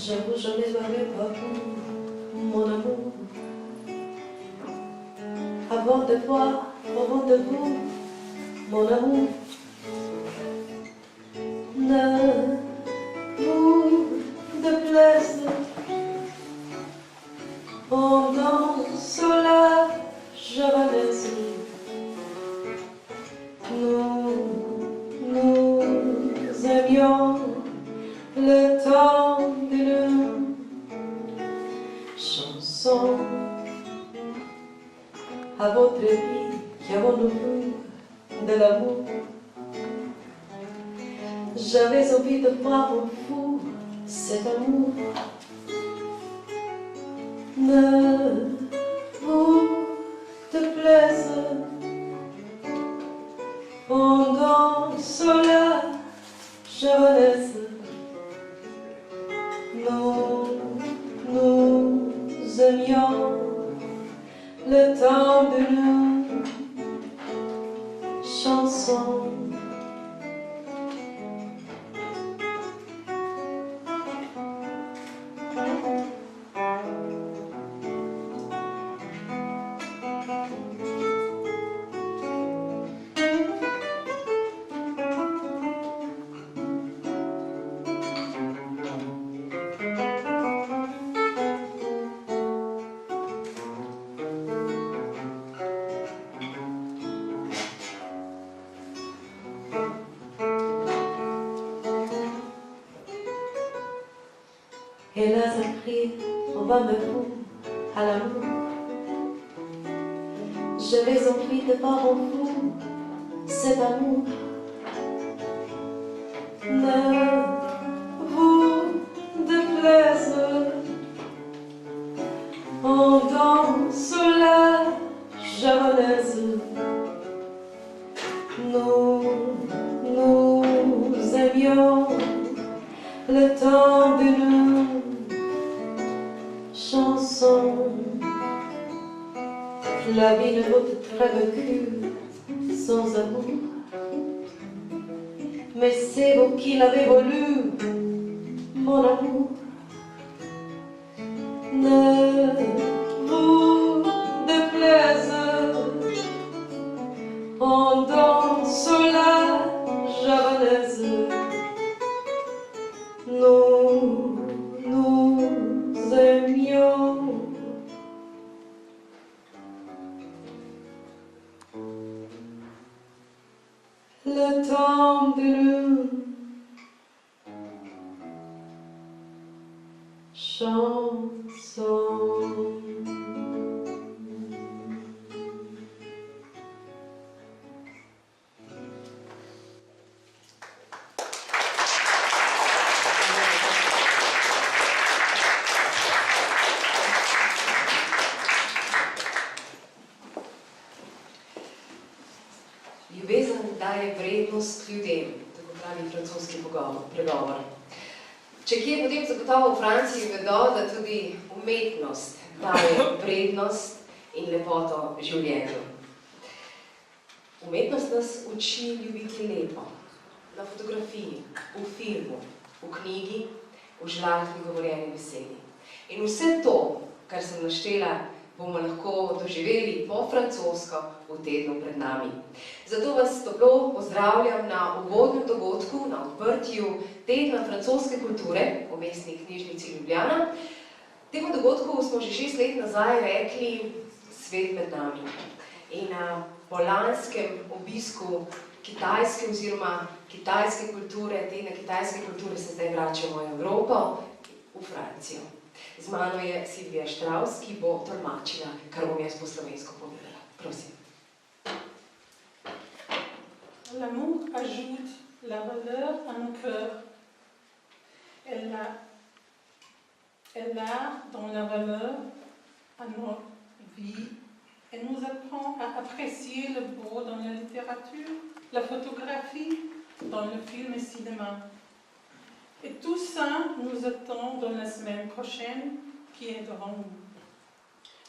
J'avoue, je ne m'avais pas pour mon amour. Avant de voir, avant de vous, mon amour, ne vous déplaise. On danse la javanaise. Nous aimions le temps d'une chanson. À votre vie, qu'avons-nous de l'amour? J'avais envie de voir en vous cet amour. Ne vous déplaise. On danse la javanaise. Nous aimions le temps d'une chanson. Hélas, appris, on va me foutre à l'amour. J'avais envie de voir en vous cet amour. Ne vous déplaise. On danse la javanaise. Nous aimions le temps d'une chanson. La vie ne vaut trêve que sans amour. Mais c'est vous qui l'avez voulu, mon amour. Ne vous déplaise. On danse la javanaise. Nous aimions le temps d'une chanson. Ljubezen daje vrednost ljudem, tako pravi francoski pregovor. Če kje, potem zagotovo v Franciji vedo, da tudi umetnost daje vrednost in lepoto življenju. Umetnost nas uči ljubiti lepo. Na fotografiji, v filmu, v knjigi, v žlahtni govorjeni besedi. In vse to, kar sem naštela, bomo lahko doživeli po francosko v tednu pred nami. Zato vas toplo pozdravljam na uvodnem dogodku, na odprtju tedna francoske kulture v Mestni knjižnici Ljubljana. Temu dogodku smo že 6 let nazaj rekli Svet med nami. In po lanskem obisku kitajske oziroma kitajske kulture, tedna kitajske kulture se zdaj vračamo v Evropo, v Francijo. Z mano je Silvija Štravs, ki bo tolmačila, kar bom jaz po slovensko povedala. Prosim. L'amour ajoute la valeur à nos cœurs. Elle a dans la valeur à nos vies. Elle nous apprend à apprécier le beau dans la littérature, la photographie, dans le film et le cinéma. Et tout ça nous attend dans la semaine prochaine qui est devant nous.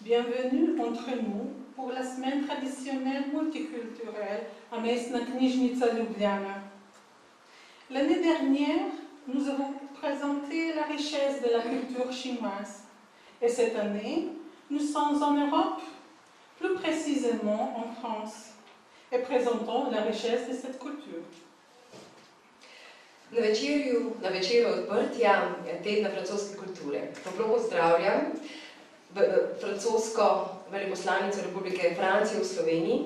Bienvenue entre nous pour la semaine traditionnelle multiculturelle à Mestna Knjižnica Ljubljana. L'année dernière, nous avons présenté la richesse de la culture chinoise. Et cette année, nous sommes en Europe, plus précisément en France, et présentons la richesse de cette culture. Na večeru odprtja tedna francoske kulture toplo pozdravljam francosko veleposlanico Republike Francije v Sloveniji,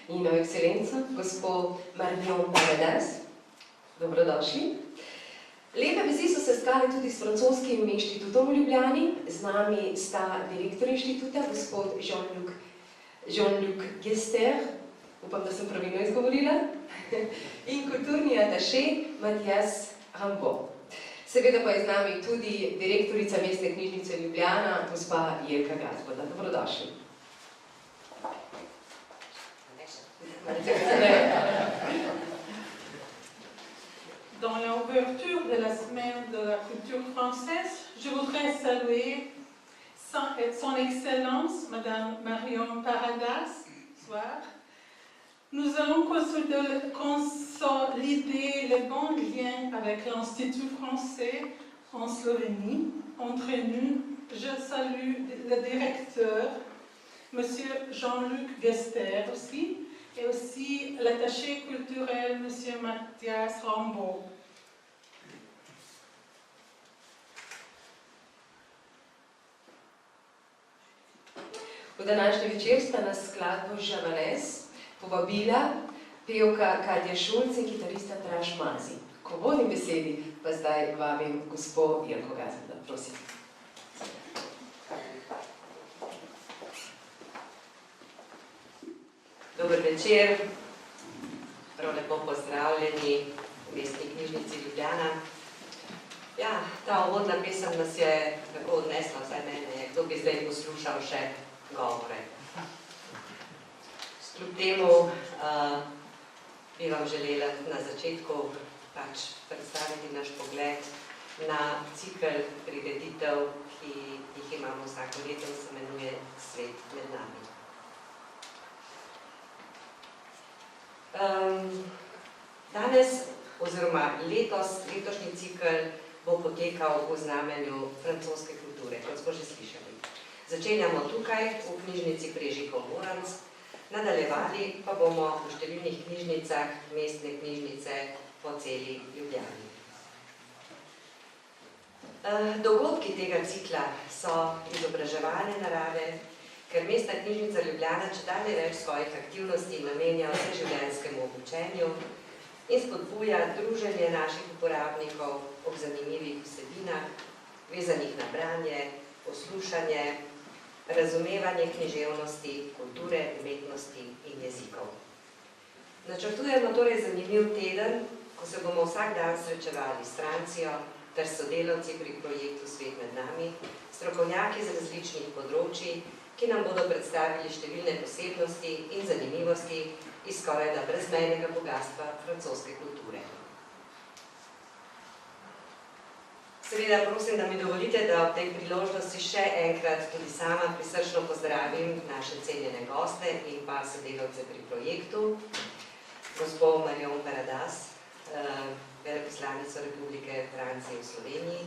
njeno ekscelenco, gospo Marion Paradas. Dobrodošli. Lepe vezi so se stkale tudi s francoskim inštitutom v Ljubljani. Z nami sta direktor inštituta, gospod Jean-Luc Gester, upam, da sem pravilno izgovorila, in kulturni ataše Mathias Rambaud. Seveda pa je z nami tudi direktorica Mestne knjižnice Ljubljana, gospa Jelka Gazvoda. Dobrodošli. Dans l'ouverture de la semaine de la culture française, je voudrais saluer son Excellence, Madame Marion Paradas, bonsoir. Nous allons consolider les bons liens avec l'Institut français en Slovénie. Entre nous, je salue le directeur, Monsieur Jean-Luc Gester aussi, et aussi l'attaché culturel, Monsieur Mathias Rambaud. V današnji večer sta nas skladbo Žavanes povabila pevka Katja Šulc in kitarista Draž Mazi. Ko vodim besedi, pa zdaj vabim gospo Jelko Gazvoda. Prosim. Dober večer, prav lepo pozdravljeni v Mestni knjižnici Ljubljana. Ja, ta uvodna pesem nas je tako odnesla, vsaj mene, kdo bi zdaj poslušal še govore. Kljub temu bi vam želela na začetku predstaviti naš pogled na cikel prireditev, ki jih imamo vsako leto in se imenuje Svet med nami. Danes, oziroma letošnji cikel bo potekal v znamenju francoske kulture, kot smo že slišali. Začenjamo tukaj, v knjižnici Prežihov Moranc, nadaljevali pa bomo v številnih knjižnicah Mestne knjižnice po celi Ljubljani. Dogodki tega cikla so izobraževalne narave, ker Mestna knjižnica Ljubljana čedalje več svojih aktivnosti namenja vseživljenjskemu učenju in spodbuja druženje naših uporabnikov ob zanimivih vsebinah, vezanih na branje, poslušanje, razumevanje književnosti, kulture, umetnosti in jezikov. Načrtujemo torej zanimiv teden, ko se bomo vsak dan srečevali s Francijo ter sodelavci pri projektu Svet med nami, strokovnjaki z različnih področij, ki nam bodo predstavili številne posebnosti in zanimivosti iz skorajda brezmejnega bogastva francoske kulture. Seveda prosim, da mi dovolite, da ob tej priložnosti še enkrat tudi sama prisrčno pozdravim naše cenjene goste in pa sodelavce pri projektu, gospo Marion Paradas, veleposlanico Republike Francije v Sloveniji,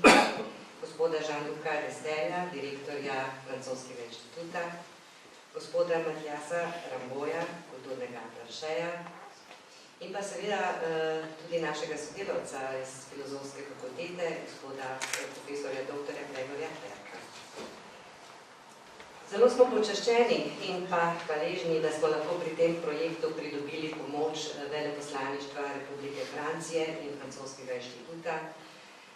gospoda Jean-Luca Gesterja, direktorja Francoskega inštituta, gospoda Mathiasa Rambauda, kulturnega atašeja in pa seveda tudi našega sodelavca iz Filozofske fakultete, gospoda profesorja dr. Gregorja Perka. Zelo smo počaščeni in pa hvaležni, da smo lahko pri tem projektu pridobili pomoč veleposlaništva Republike Francije in Francoskega inštituta.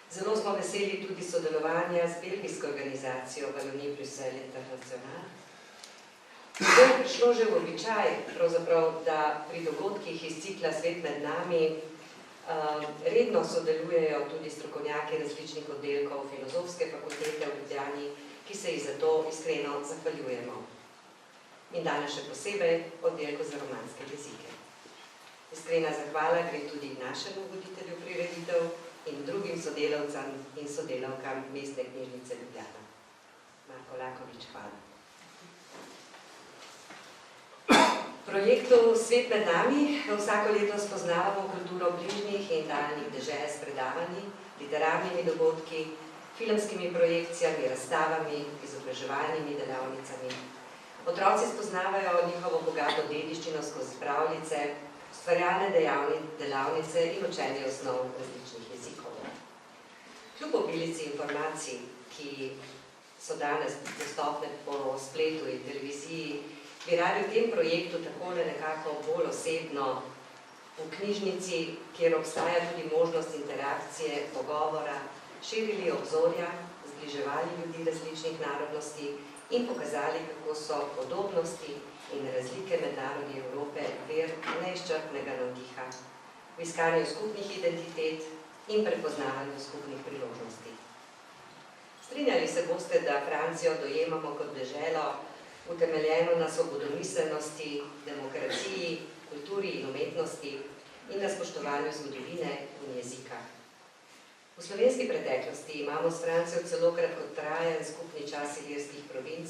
Zelo smo veseli tudi sodelovanja z belgijsko organizacijo Wallonie Bruxelles International. To je prišlo že v običaj, pravzaprav, da pri dogodkih iz cikla Svet med nami redno sodelujejo tudi strokovnjaki različnih oddelkov Filozofske fakultete v Ljubljani, ki se jih zato iskreno zahvaljujemo. In danes še posebej oddelku za romanske jezike. Iskrena zahvala gre tudi našemu voditelju prireditev in drugim sodelavcem in sodelavkam Mestne knjižnice Ljubljana. Marko Lakovič, hvala. projektu Svet med nami vsako leto spoznavamo kulturo bližnjih in daljnih dežel s predavanji, literarnimi dogodki, filmskimi projekcijami, razstavami, izobraževalnimi delavnicami. Otroci spoznavajo njihovo bogato dediščino skozi pravljice, ustvarjalne delavnice in učenje osnov različnih jezikov. Kljub obilici informacij, ki so danes dostopne po spletu in televiziji, bi radi v tem projektu takole nekako bolj osebno v knjižnici, kjer obstaja tudi možnost interakcije, pogovora, širili obzorja, zbliževali ljudi različnih narodnosti in pokazali, kako so podobnosti in razlike med narodi Evrope vir neizčrpnega navdiha v iskanju skupnih identitet in prepoznavanju skupnih priložnosti. Strinjali se boste, da Francijo dojemamo kot deželo, utemeljeno na svobodomiselnosti, demokraciji, kulturi in umetnosti in na spoštovanju zgodovine in jezika. V slovenski preteklosti imamo s Francijo celo kratkotrajen skupni čas ilirskih provinc,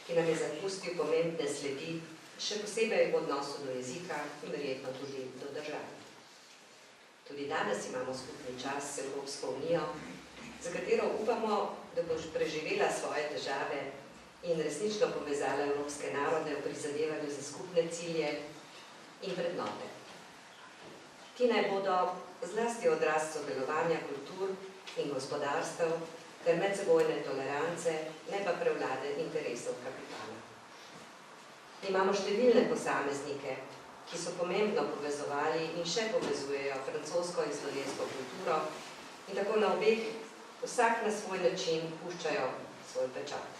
ki nam je zapustil pomembne sledi, še posebej v odnosu do jezika in verjetno tudi do države. Tudi danes imamo skupni čas s Evropsko unijo, za katero upamo, da bo preživela svoje težave in resnično povezala evropske narode v prizadevanju za skupne cilje in vrednote. Ti naj bodo zlasti odraz sodelovanja kultur in gospodarstev ter medsebojne tolerance, ne pa prevlade interesov kapitala. Imamo številne posameznike, ki so pomembno povezovali in še povezujejo francosko in slovensko kulturo in tako na obeh vsak na svoj način puščajo svoj pečat.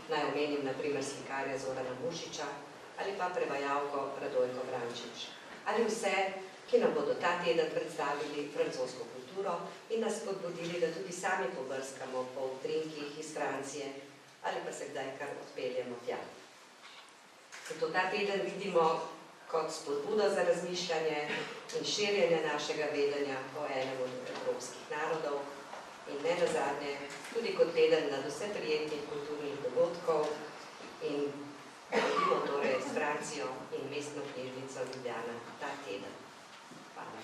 Naj omenim na primer slikarja Zorana Mušiča ali pa prevajalko Radojko Vrančič. Ali vse, ki nam bodo ta teden predstavili francosko kulturo in nas spodbudili, da tudi sami pobrskamo po utrinkih iz Francije ali pa se kdaj kar odpeljemo tja. Zato ta teden vidimo kot spodbudo za razmišljanje in širjenje našega vedenja o enem od evropskih narodov in ne nazadnje tudi kot teden nadvse prijetnih kulturnih dogodkov in bodimo torej s Francijo in mestno knjižnico Ljubljana ta teden. Hvala.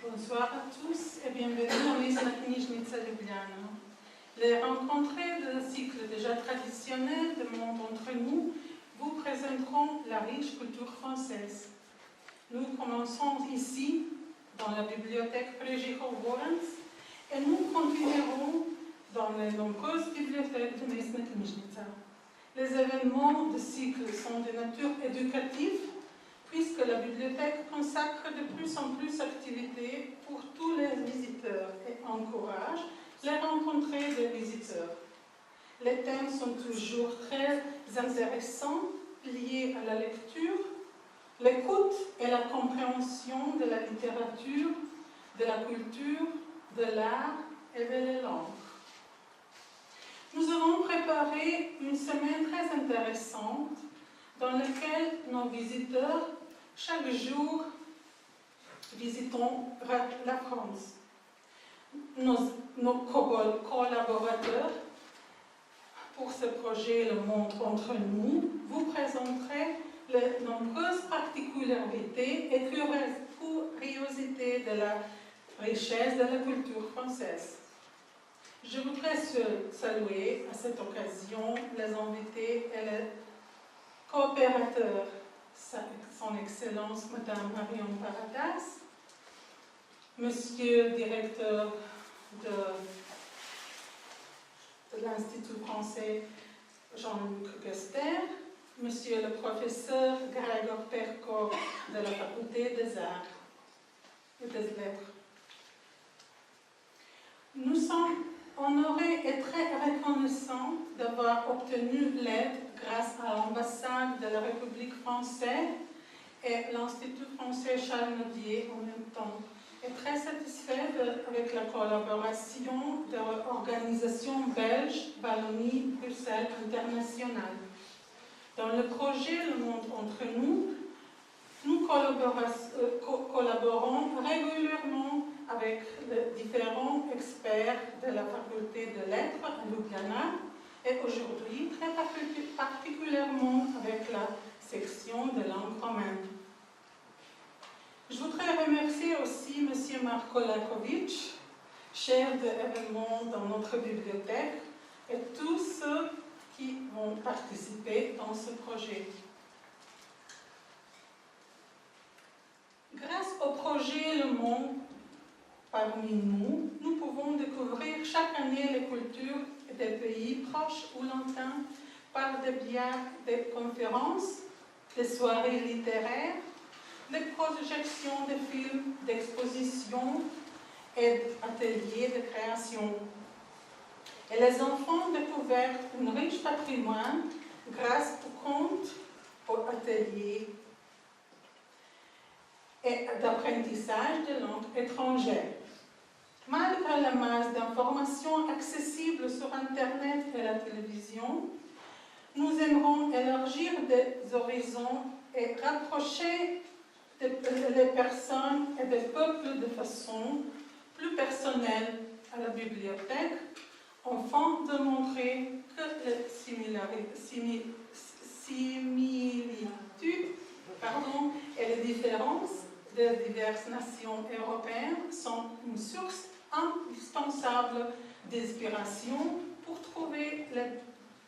Bonsoir à tous et bienvenue à Mestna knjižnica Ljubljana. Les rencontres de cycle déjà traditionnel de Monde entre nous vous présenteront la riche culture française. Nous commençons ici, dans la bibliothèque Prejihov-Voranc, et nous continuerons dans les nombreuses bibliothèques de Mestna knjižnica. Les événements de cycle sont de nature éducative, puisque la bibliothèque consacre de plus en plus d'activités pour tous les visiteurs et encourage les rencontres des visiteurs. Les thèmes sont toujours très intéressants, liés à la lecture, l'écoute et la compréhension de la littérature, de la culture, de l'art et de la langue. Nous avons préparé une semaine très intéressante dans laquelle nos visiteurs, chaque jour, visiteront la France. Nos collaborateurs pour ce projet Le Monde entre nous vous présenterez les nombreuses particularités et curiosités de la richesse de la culture française. Je voudrais saluer à cette occasion les invités et les coopérateurs, Son Excellence Madame Marion Paradas, Monsieur le directeur de l'Institut français Jean-Luc Guester, Monsieur le professeur Gregor Perko de la Faculté des Arts et des Lettres. Nous sommes honorés et très reconnaissants d'avoir obtenu l'aide grâce à l'ambassade de la République française et l'Institut français Charles Nodier en même temps. Et très satisfait avec la collaboration de l'organisation belge Wallonie-Bruxelles Internationale. Dans le projet Le Monde entre nous, nous collaborons régulièrement avec les différents experts de la faculté de lettres à Ljubljana et aujourd'hui très particulièrement avec la section de langue romaine. Je voudrais remercier aussi M. Marko Lakovic, chef d'événements dans notre bibliothèque, et tous ceux qui vont participer dans ce projet. Grâce au projet Le Monde parmi nous, nous pouvons découvrir chaque année les cultures des pays proches ou lointains par des biais de conférences, des soirées littéraires, des projections de films, d'expositions et d'ateliers de création. Et les enfants découvrent un riche patrimoine grâce aux contes, aux ateliers et d'apprentissage de langues étrangères. Malgré la masse d'informations accessibles sur Internet et la télévision, nous aimerons élargir des horizons et rapprocher les personnes et des peuples de façon plus personnelle à la bibliothèque, afin de montrer que les similitudes et les différences des diverses nations européennes sont une source indispensable d'inspiration pour trouver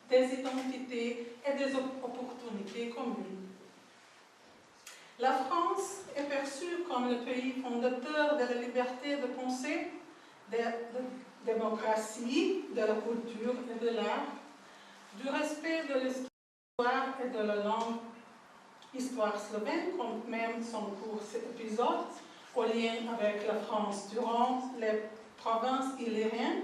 des identités et des opportunités communes. La France est perçue comme le pays fondateur de la liberté de pensée, de la démocratie, de la culture et de l'art, du respect de l'histoire et de la langue histoire slovène, comme même son court épisode, au lien avec la France durant les provinces illyriennes,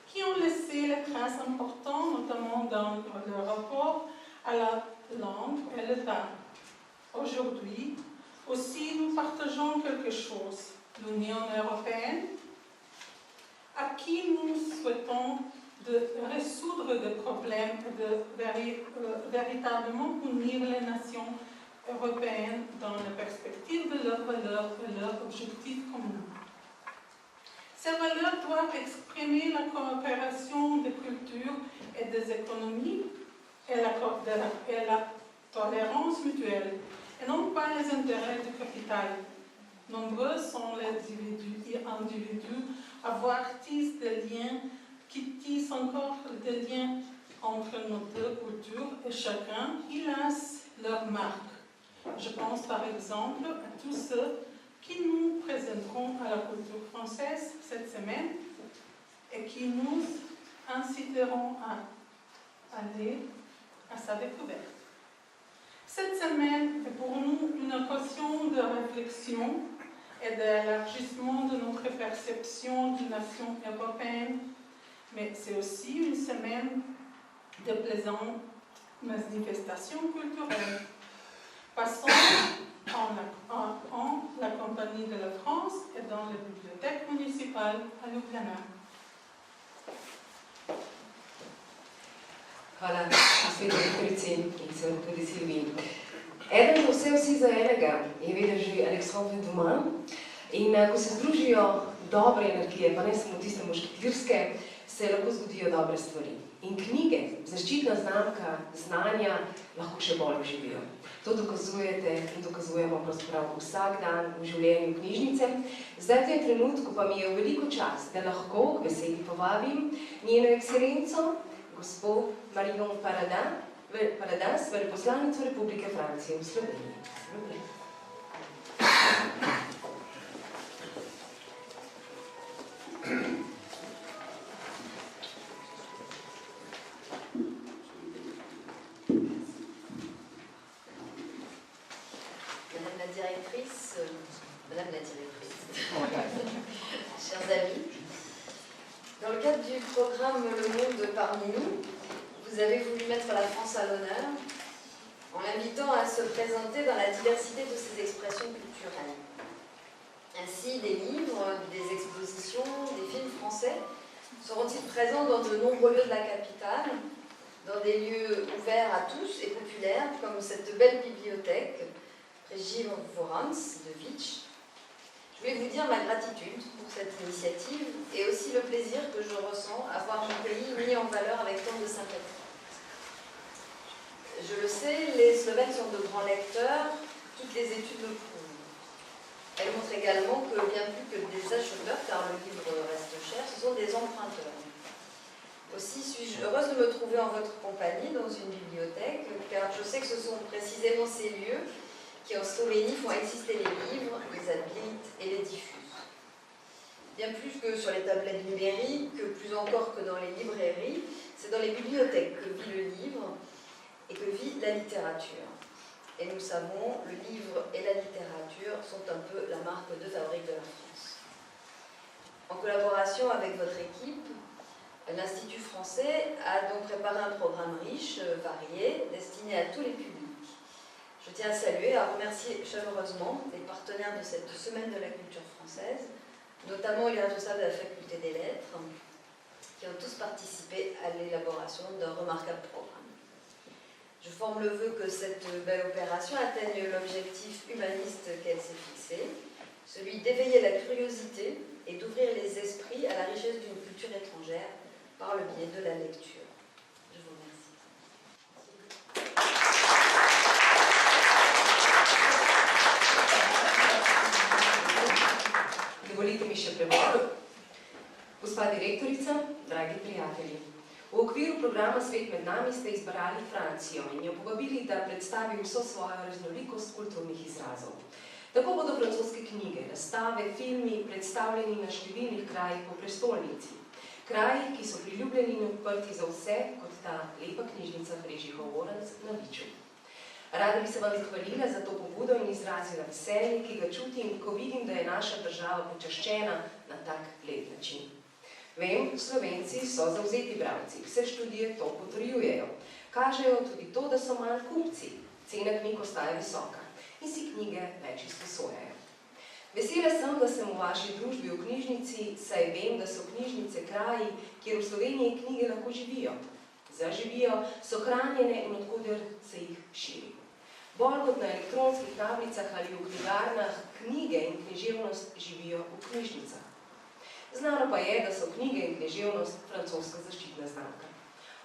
qui ont laissé des traces importantes, notamment dans le rapport à la langue et l'État. Aujourd'hui, aussi, nous partageons quelque chose, l'Union européenne, à qui nous souhaitons de résoudre des problèmes et de véritablement unir les nations européennes dans la perspective de leurs valeurs et leurs objectifs communs. Ces valeurs doivent exprimer la coopération des cultures et des économies et la tolérance mutuelle, et non pas les intérêts du capital. Nombreux sont les individus à voir tissent des liens qui tissent encore des liens entre nos deux cultures et chacun y laisse leur marque. Je pense par exemple à tous ceux qui nous présenteront à la culture française cette semaine et qui nous inciteront à aller à sa découverte. Cette semaine est pour nous une occasion de réflexion et d'élargissement de notre perception d'une nation européenne, mais c'est aussi une semaine de plaisantes manifestations culturelles. Passons en la compagnie de la France et dans la bibliothèque municipale à Ljubljana. Hvala, gospod direktorici in seveda tudi Silviji. Eden za vsi za enega je vedel že Aleksandr Dumas in ko se združijo dobre energije, pa ne samo tiste mušketirske, se lahko zgodijo dobre stvari. In knjige, zaščitna znamka znanja, lahko še bolj oživijo. To dokazujete in dokazujemo pravzaprav vsak dan v življenju knjižnice. Zdaj v tem trenutku pa mi je veliko čast, da lahko k besedi povabim njeno ekscelenco, gospod Marion Paradas, veleposlanico Republike Francije v Sloveniji. Madame la directrice, chers amis, dans le cadre du programme Le Monde parmi nous, vous avez voulu mettre la France à l'honneur en l'invitant à se présenter dans la diversité de ses expressions culturelles. Ainsi, des livres, des expositions, des films français seront-ils présents dans de nombreux lieux de la capitale, dans des lieux ouverts à tous et populaires, comme cette belle bibliothèque, Regie Vorans de Vitch. Je voulais vous dire ma gratitude pour cette initiative et aussi le plaisir que je ressens à voir mon pays mis en valeur avec tant de sympathie. Je le sais, les Slovènes sont de grands lecteurs, toutes les études le prouvent. Elles montrent également que bien plus que des acheteurs, car le livre reste cher, ce sont des emprunteurs. Aussi suis-je heureuse de me trouver en votre compagnie dans une bibliothèque, car je sais que ce sont précisément ces lieux qui en Slovénie font exister les livres, les habitent et les diffusent. Bien plus que sur les tablettes numériques, plus encore que dans les librairies, c'est dans les bibliothèques que vit le livre et que vit la littérature. Et nous savons, le livre et la littérature sont un peu la marque de fabrique de la France. En collaboration avec votre équipe, l'Institut français a donc préparé un programme riche, varié, destiné à tous les publics. Je tiens à saluer et à remercier chaleureusement les partenaires de cette semaine de la culture française, notamment les responsables de la faculté des lettres, qui ont tous participé à l'élaboration d'un remarquable programme. Je forme le vœu que cette belle opération atteigne l'objectif humaniste qu'elle s'est fixé, celui d'éveiller la curiosité et d'ouvrir les esprits à la richesse d'une culture étrangère par le biais de la lecture. Je vous remercie. Dovolite mi še prevod. Gospa direktorica, dragi prijatelji, v okviru programa Svet med nami ste izbrali Francijo in jo povabili, da predstavi vso svojo raznolikost kulturnih izrazov. Tako bodo francoske knjige, razstave, filmi predstavljeni na številnih krajih po prestolnici. Kraji, ki so priljubljeni in odprti za vse, kot ta lepa knjižnica Frežihov Voranc na Viču. Rada bi se vam zahvalila za to pobudo in izrazila veselje, ki ga čutim, ko vidim, da je naša država počaščena na tak lep način. Vem, Slovenci so zavzeti bralci, vse študije to potrjujejo. Kažejo tudi to, da so manj kupci, cena knjig ostaja visoka in si knjige več izposojajo. Vesela sem, da sem v vaši družbi v knjižnici, saj vem, da so knjižnice kraji, kjer v Sloveniji knjige lahko živijo. Zaživijo, so hranjene in odkuder se jih širi. Bolj kot na elektronskih tablicah ali v knjigarnah, knjige in književnost živijo v knjižnicah. Znano pa je, da so knjige in književnost francoska zaščitna znamka.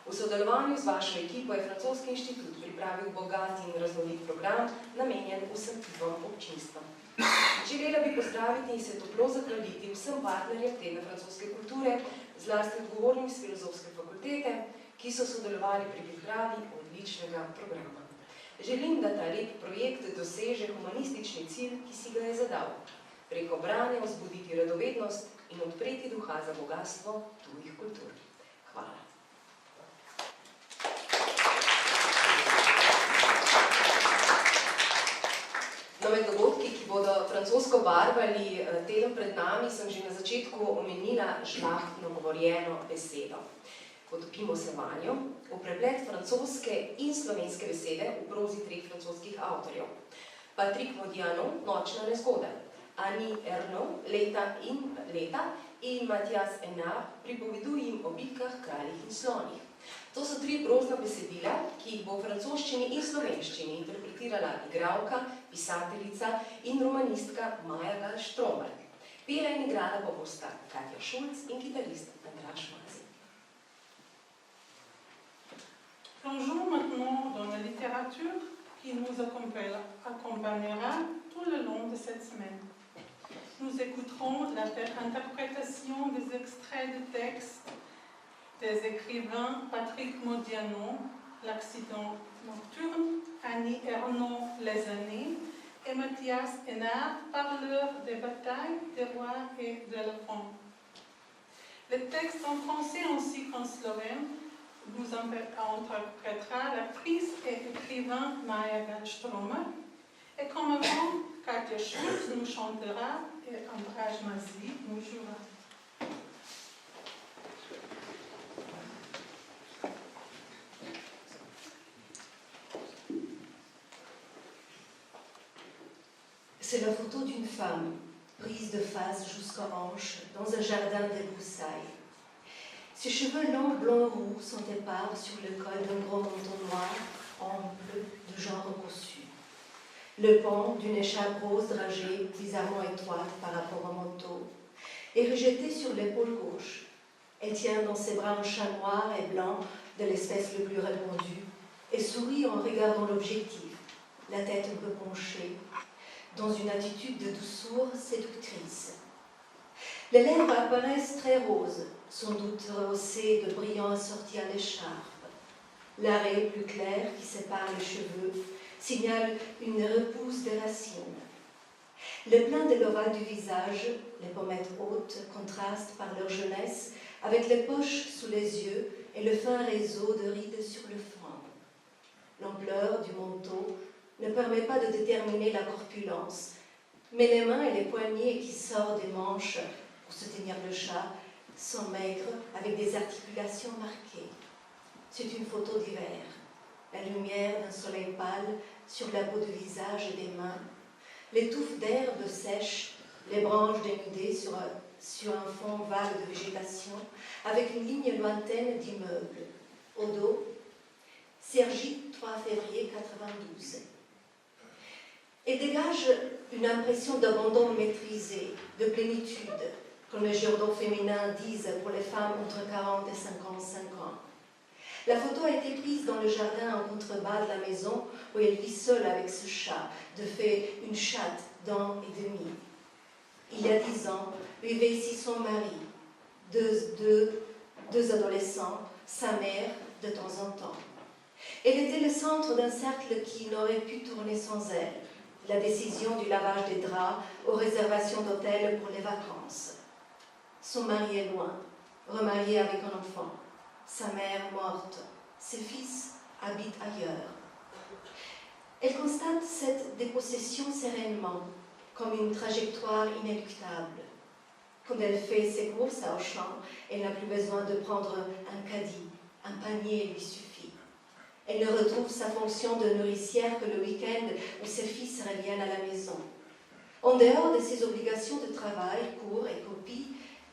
V sodelovanju z vašo ekipo je Francoski inštitut pripravil bogat in raznolik program, namenjen vsem tipom občinstva. Želela bi pozdraviti in se toplo zahvaliti vsem partnerjem tedna francoske kulture, zlasti odgovornim z Filozofske fakultete, ki so sodelovali pri pripravi odličnega programa. Želim, da ta lep projekt doseže humanistični cilj, ki si ga je zadal. Preko branja vzbuditi radovednost in odpreti duha za bogatstvo tujih kultur. Hvala. Med dogodki, ki bodo francosko barvali teden pred nami, sem že na začetku omenila žlahtno govorjeno besedo. Potopimo se vanjo v preplet francoske in slovenske besede v prozi treh francoskih avtorjev. Patrick Modiano, Nočna nezgoda, Annie Ernaux, Leta in Mathias Enard, Pripovedujem o bitkah, kraljih in slonih. To so tri prozna besedila, ki jih bo v francoščini in slovenščini interpretirala igralka, pisateljica in romanistka Maja Gal-Štromer. Pela in igrala pa bosta Katja Šulc in kitarist Andraž Mazi. Plongeons maintenant dans la littérature qui nous accompagnera tout le long de cette semaine. Nous écouterons l'interprétation des extraits de textes des écrivains Patrick Modiano, L'accident nocturne, Annie Ernaux, Les années, et Mathias Enard, Parleurs des batailles, des rois et de la femme. Les textes en français ainsi qu'en slovène nous interprétera l'actrice et écrivain Maja Gal-Štromer, et comme avant, Katja Schulz nous chantera et Andraž Mazi nous jouera. C'est la photo d'une femme, prise de face jusqu'aux hanches, dans un jardin de broussailles. Ses cheveux longs, blonds roux sont épars sur le col d'un gros manteau noir, ample, de genre cossu. Le pan d'une écharpe rose dragée, bizarrement étroite par rapport au manteau, est rejeté sur l'épaule gauche. Elle tient dans ses bras un chat noir et blanc de l'espèce le plus répandue et sourit en regardant l'objectif, la tête un peu penchée, dans une attitude de douceur séductrice. Les lèvres apparaissent très roses, sans doute rehaussées de brillants assortis à l'écharpe. L'arrêt plus clair qui sépare les cheveux signale une repousse des racines. Le plein de l'ovale du visage, les pommettes hautes, contrastent par leur jeunesse avec les poches sous les yeux et le fin réseau de rides sur le front. L'ampleur du manteau ne permet pas de déterminer la corpulence, mais les mains et les poignets qui sortent des manches pour soutenir le chat sont maigres avec des articulations marquées. C'est une photo d'hiver, la lumière d'un soleil pâle sur la peau du visage et des mains, les touffes d'herbe sèches, les branches dénudées sur un fond vague de végétation, avec une ligne lointaine d'immeubles. Au dos, Cergy, 3 février 92. Et dégage une impression d'abandon maîtrisé, de plénitude, comme les journaux féminins disent pour les femmes entre 40 et 55 ans. La photo a été prise dans le jardin en contrebas de la maison où elle vit seule avec ce chat, de fait une chatte d'1 an et demi. Il y a 10 ans, vivait ici son mari, deux adolescents, sa mère de temps en temps. Elle était le centre d'un cercle qui n'aurait pu tourner sans elle. La décision du lavage des draps aux réservations d'hôtels pour les vacances. Son mari est loin, remarié avec un enfant. Sa mère morte. Ses fils habitent ailleurs. Elle constate cette dépossession sereinement, comme une trajectoire inéluctable. Quand elle fait ses courses à Auchan, elle n'a plus besoin de prendre un caddie, un panier lui suffit. Elle ne retrouve sa fonction de nourricière que le week-end où ses fils reviennent à la maison. En dehors de ses obligations de travail, cours et copie,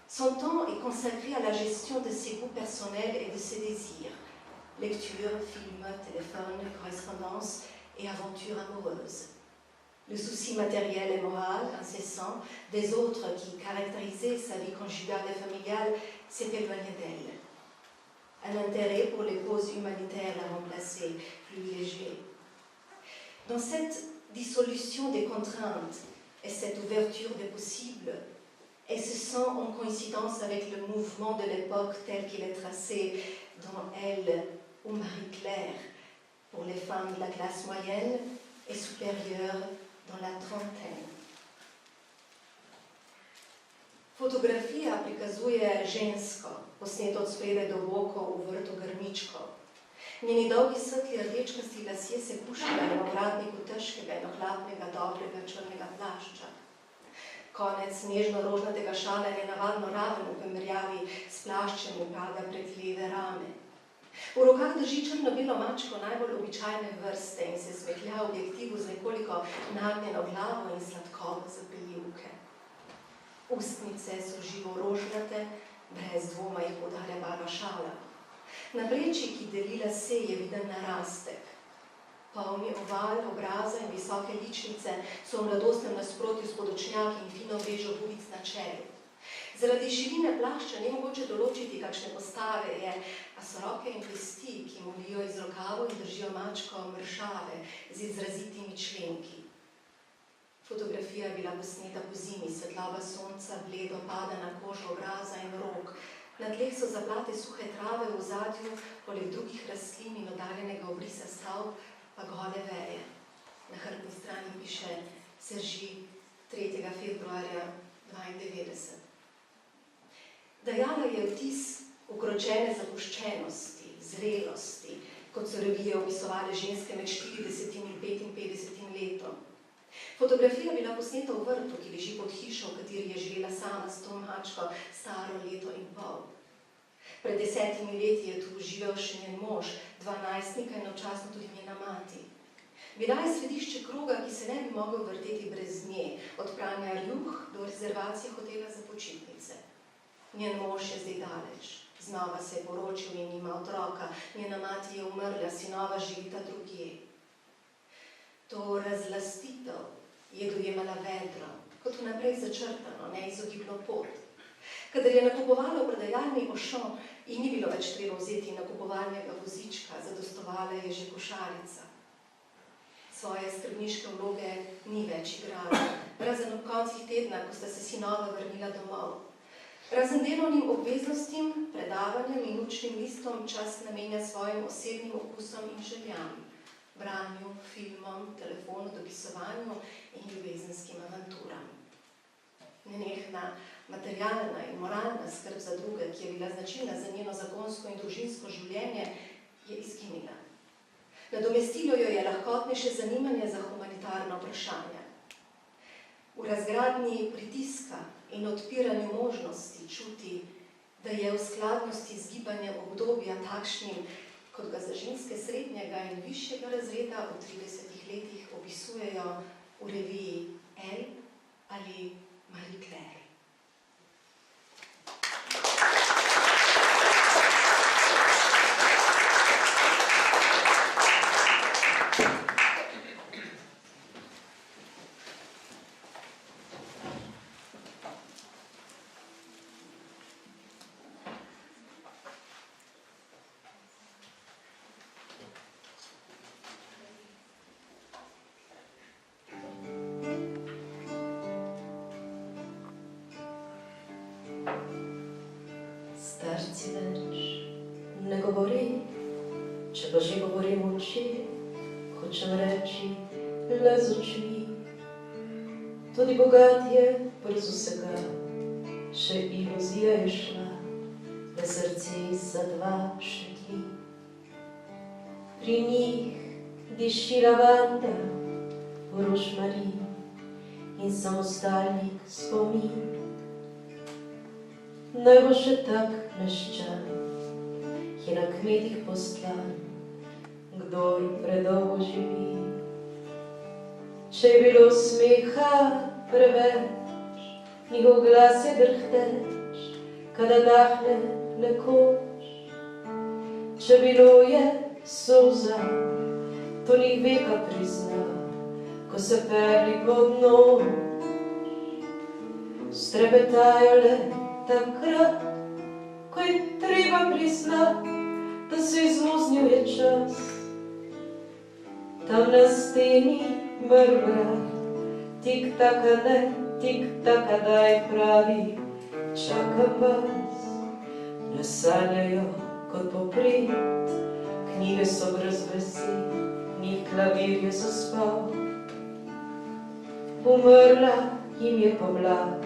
son temps est consacré à la gestion de ses goûts personnels et de ses désirs. Lecture, film, téléphone, correspondance et aventures amoureuses. Le souci matériel et moral incessant des autres qui caractérisaient sa vie conjugale et familiale s'est éloigné d'elle. Un intérêt pour les causes humanitaires l'a remplacé, plus léger. Dans cette dissolution des contraintes et cette ouverture des possibles, elle se sent en coïncidence avec le mouvement de l'époque tel qu'il est tracé dans Elle ou Marie-Claire pour les femmes de la classe moyenne et supérieure dans la trentaine. Fotografija prikazuje žensko, posneto od spredaj do bokov v vrtu grmičkov. Njeni dolgi svetli rdečkasti lasje se puščajo na vratniku težkega in ohlapnega dobrega črnega plašča. Konec nežno-rožnatega šala je navadno raven v primerjavi s plaščem upada prek leve rame. V rokah drži črno-belo mačko najbolj običajne vrste in se smehlja v objektivu z nekoliko nagnjeno glavo in sladkobo zapeljivke. Ustnice so živo rožnate, brez dvoma jih poudarja barva šala. Na preči, ki deli lase, je viden narastek. Polni oval obraza in visoke ličnice so v mladostnem nasprotju s podočnjaki in fino vežo bubic na čelu. Zaradi širine plašča ni mogoče določiti, kakšne postave je, a so roke in pesti, ki molijo iz rokavov in držijo mačko mršave z izrazitimi členki. Fotografija je bila posneta po zimi, svetloba sonca bledo pada na kožo obraza in rok. Na tleh so zaplate suhe trave v ozadju, poleg drugih rastlin in oddaljenega obrisa stavb, pa gole veje. Na hrbtni strani piše Cergy 3. februarja 92. Dajala je vtis ukročene zapuščenosti, zrelosti, kot so revije opisovale ženske med 40 in 55 letom. Fotografija bila posneta v vrtu, ki leži pod hišo, v kateri je živela sama s to mačko staro leto in pol. Pred 10 leti je tu živel še njen mož, 2 najstnika in občasno tudi njena mati. Bila je središče kroga, ki se ne bi mogel vrteti brez nje, od pranja rjuh do rezervacije hotela za počitnice. Njen mož je zdaj daleč, znova se je poročil in ima otroka, njena mati je umrla, sinova živita drugje. To razlastitev je dojemala vedro, kot vnaprej začrtano, neizogibno pot. Kadar je nakupovala v prodajalni Auchan in ni bilo več treba vzeti nakupovalnega vozička, zadostovala je že košarica. Svoje skrbniške vloge ni več igrala, razen ob koncih tedna, ko sta se sinova vrnila domov. Razen delovnim obveznostim, predavanjem in učnim listom čas namenja svojim osebnim okusom in željam, branju, filmom, telefonu, dopisovanju in ljubezenskim avanturam. Nenehna materialna in moralna skrb za druge, ki je bila značilna za njeno zakonsko in družinsko življenje, je izginila. Nadomestilo jo je lahkotnejše zanimanje za humanitarna vprašanja. V razgradnji pritiska in odpiranju možnosti čuti, da je v skladnosti z gibanjem obdobja takšnim, kot ga za ženske srednjega in višjega razreda v 30 letih opisujejo v reviji Elle ali Marie Claire. Starci več ne govori, če pa že govorim oči, hočem reči le z očmi. Tudi bogat je brez vsega, še iluzija je šla, da srce za dva šetli. Pri njih diši lavanda, rožmarin in samostalnik spomin. Naj bo še tak meščan, ki na kmetih poslan, kdor predolgo živi. Če je bilo smeha preveč, njihov glas je drhteč, kada dahne nekoč. Če bilo je solza, to njih veka prizna, ko se perli pod noč. Strepetajo le takrat, ko je treba priznat, da se izmuznjuje čas. Tam na steni mrmra, tik-taka ne, tik-taka daj pravi, čakam vas. Ne sanjajo kot poprit, knjige so brez besed, njih klavir je zaspal. Umrla jim je pomlad,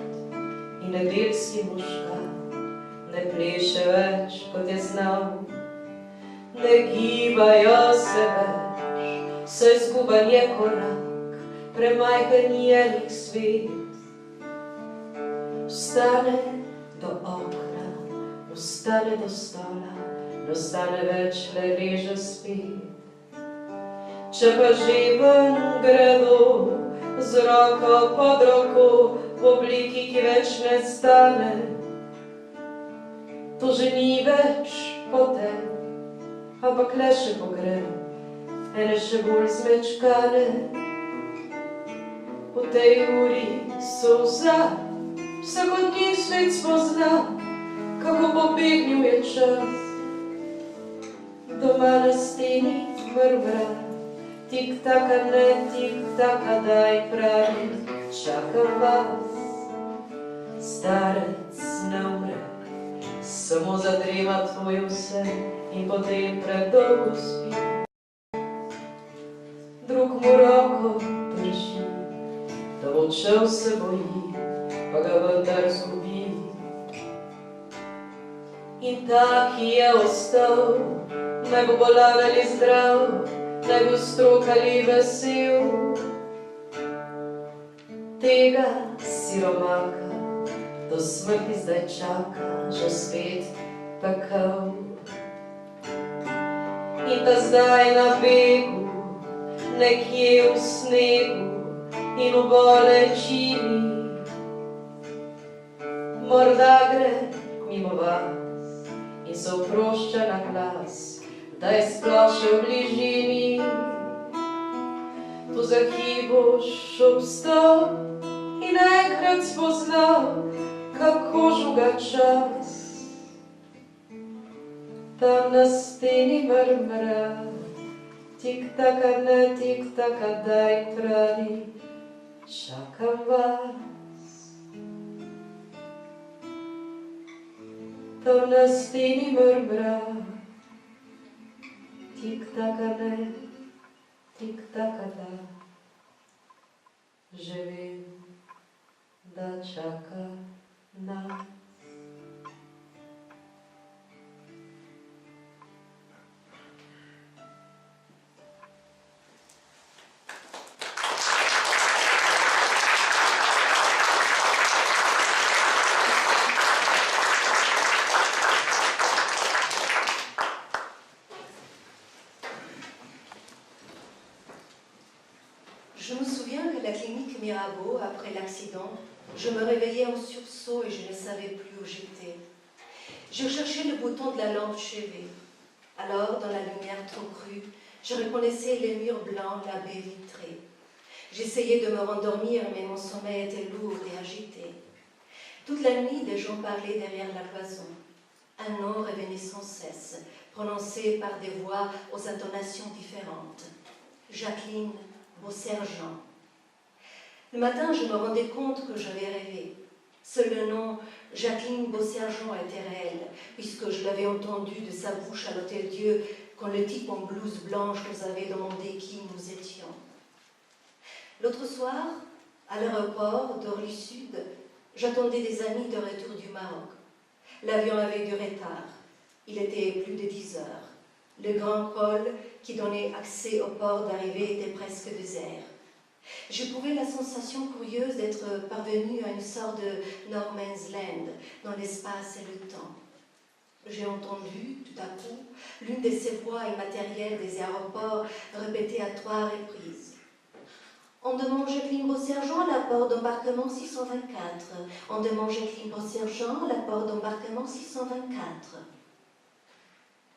in nedeljski možgat ne pleše več, kot je znal. Ne gibajo se več, saj zguban je korak, premajhen je lik svet. Vstane do okna, vstane do stola, ne ostane več, le leže spet. Če pa že ven gredo, z roko pod roko, v obliki, ki več ne stane, to že ni več potem, ampak le še pogreb, ene še bolj zmečkane. V tej uri solza, vsak od njih svet spozna, kako pobegnil je čas. Doma na steni mrmra, tik-taka ne, tik-taka daj pravi, čakam vas. Starec ne umre, samo zadrema tvoj vse in potem predolgo spi. Drug mu roko drži, da bo odšel se boji, pa ga vendar zgubi. In ta, ki je ostal, naj bo bolan ali zdrav, naj bo strok ali vesel. Tega siromaka do smrti zdaj čaka, že spet pekel. In ta zdaj na begu, nekje v snegu in v bolečini, morda gre mimo vas in se oprošča na glas, da je sploh še v bližini. poza ki boš obstal in enkrat spoznal, kako žuga čas. Tam na steni mrmra, tik-taka, ne tik-taka, daj pravi, čakam vas. Tam na steni mrmra, tik-taka, ne tik-taka, da, že vem, da čaka nas. Je me souviens qu'à la clinique Mirabeau, après l'accident, je me réveillais en sursaut et je ne savais plus où j'étais. Je cherchais le bouton de la lampe chevet. Alors, dans la lumière trop crue, je reconnaissais les murs blancs, la baie vitrée. J'essayais de me rendormir, mais mon sommeil était lourd et agité. Toute la nuit, des gens parlaient derrière la cloison. Un nom revenait sans cesse, prononcé par des voix aux intonations différentes. Jacqueline Beausergent. Le matin, je me rendais compte que j'avais rêvé. Seul le nom Jacqueline Beausergent était réel, puisque je l'avais entendu de sa bouche à l'Hôtel-Dieu quand le type en blouse blanche nous avait demandé qui nous étions. L'autre soir, à l'aéroport d'Orly-Sud, j'attendais des amis de retour du Maroc. L'avion avait du retard. Il était plus de 10 heures. Le grand col qui donnait accès au port d'arrivée était presque désert. J'éprouvais la sensation curieuse d'être parvenue à une sorte de No Man's Land dans l'espace et le temps. J'ai entendu, tout à coup, l'une de ces voix immatérielles des aéroports répétée à 3 reprises. On demande Jacqueline Beausergent à la porte d'embarquement 624. On demande Jacqueline Beausergent à la porte d'embarquement 624.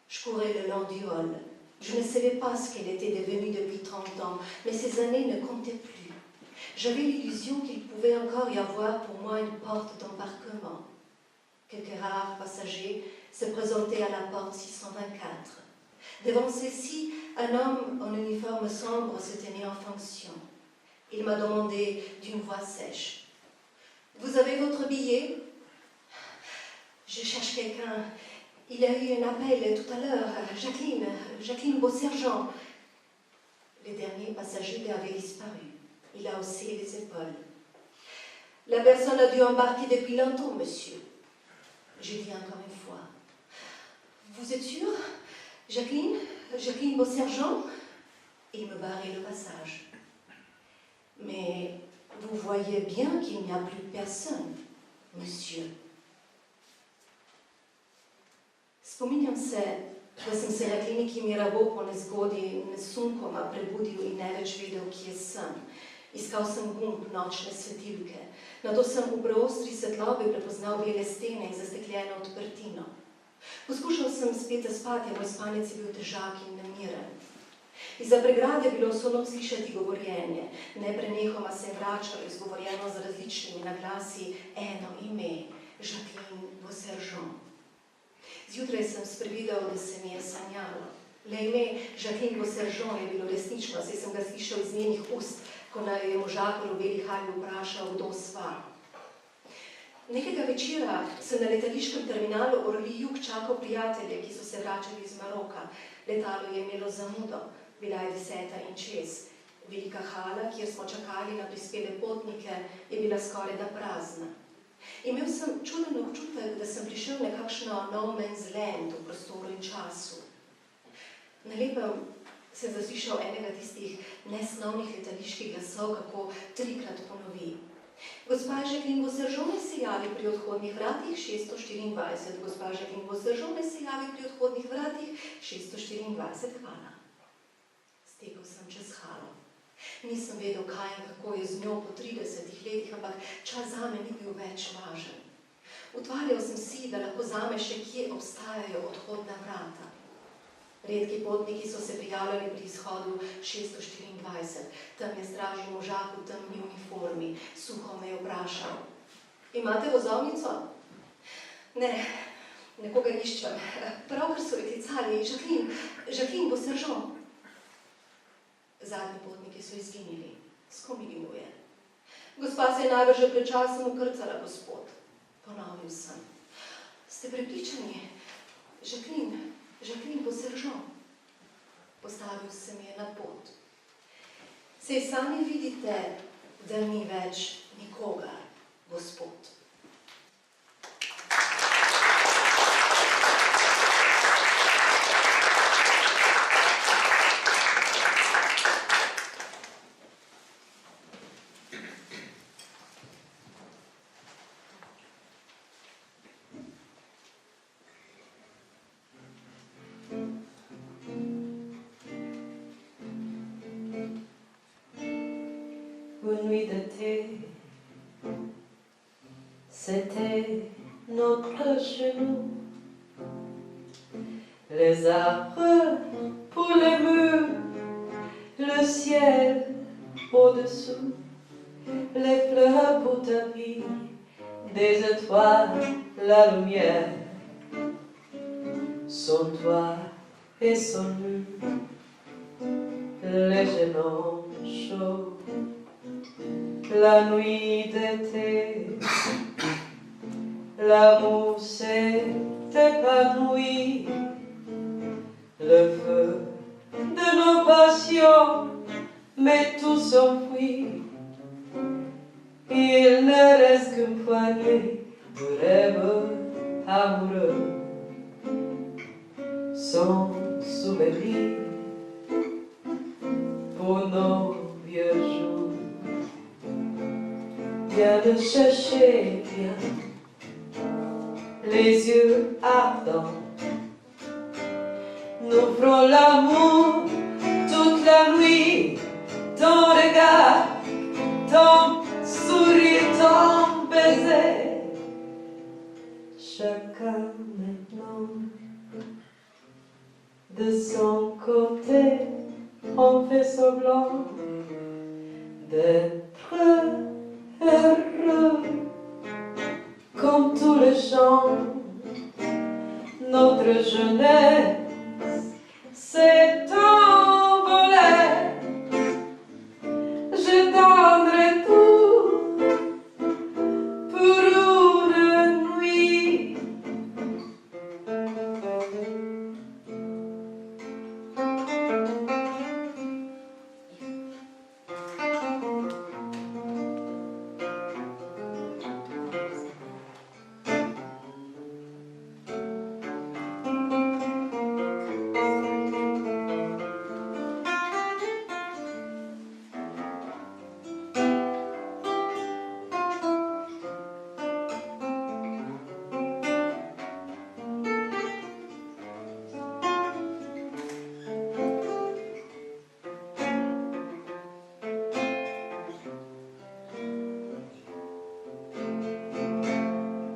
Je courais le long du hall. Je ne savais pas ce qu'elle était devenue depuis 30 ans, mais ces années ne comptaient plus. J'avais l'illusion qu'il pouvait encore y avoir pour moi une porte d'embarquement. Quelques rares passagers se présentaient à la porte 624. Devant celle-ci, un homme en uniforme sombre se tenait en fonction. Il m'a demandé d'une voix sèche. « Vous avez votre billet ?»« Je cherche quelqu'un. Il y a eu un appel tout à l'heure. Jacqueline Beausergent. » Le dernier passager avait disparu. Il a haussé les épaules. « La personne a dû embarquer depuis longtemps, monsieur. » J'ai dit encore une fois. « Vous êtes sûr, Jacqueline Beausergent ?» Il me barrait le passage. « Mais vous voyez bien qu'il n'y a plus personne, monsieur. » Spominjam se, da sem se na kliniki Mirabeau po nezgodi nesunkoma prebudil in ne več vedel, kje sem. Iskal sem gumb nočne svetilke. Nato sem v preostri svetlobi prepoznal bele stene in zastekljeno odprtino. Poskušal sem spet zaspati, a moj spanec je bil težak in nemiren. Izza pregrade je bilo vso noč slišati govorjenje. Neprenehoma se je vračalo izgovorjeno z različnimi naglasi eno ime, Jacqueline Beausergent. Zjutraj sem sprevidel, da se mi je sanjalo. Le ime Jacqueline Beausergent je bilo resnično, saj sem ga slišal iz njenih ust, ko naj je možakar v beli halji vprašal, kdo sva. Nekega večera sem na letališkem terminalu Orly-Jug čakal prijatelje, ki so se vračali iz Maroka. Letalo je imelo zamudo, bila je 10:06. Velika hala, kjer smo čakali na prispele potnike, je bila skorajda prazna. Imel sem čuden občutek, da sem prišel na kakšno No Man's Land v prostoru in času. Na lepem sem zaslišal enega tistih nesnovnih letaliških glasov, kako 3-krat ponovi. Gospa Jacqueline Beausergent naj se javi pri odhodnih vratih 624. Gospa Jacqueline Beausergent naj se javi pri odhodnih vratih 624. Hvala. Stekel sem čez halo. Nisem vedel, kaj in kako je z njo po 30 letih, ampak čas zame ni bil več važen. Utvarjal sem si, da lahko zame še kje obstajajo odhodna vrata. Redki potniki so se prijavljali pri izhodu 624. Tam je stražni možak v temni uniformi. Suho me je vprašal. Imate vozovnico? Ne, nekoga iščem. Pravkar so vyticali. Žaklin bo seržon. Zadnji potniki so izginili. S kom imenuje? Gospa se je najbrž že pred časom ukrcala, gospod. Ponovil sem. Ste prepričani? Žaklin bo seržon. Postavil se mi je na pot. Sej sami vidite, da ni več nikogar, gospod. Une nuit d'été, c'était notre genou. Les arbres pour les murs, le ciel au-dessous, les fleurs pour tapis, des étoiles, la lumière, son toit et son mur, les genoux chauds. La nuit d'été, l'amour s'est épanoui, le feu de nos passions, mais tout s'enfuit. Il ne reste qu'une poignée de rêves amoureux, sans souvenir pour nos vieux jours. Viens de chercher, viens, les yeux ardents. Nous ferons l'amour toute la nuit, ton regard, ton sourire, ton baiser. Chacun maintenant, de son côté, on fait semblant d'être heureux, comme tous les gens. Notre jeunesse s'est envolée. Je donnerai tout pour une nuit.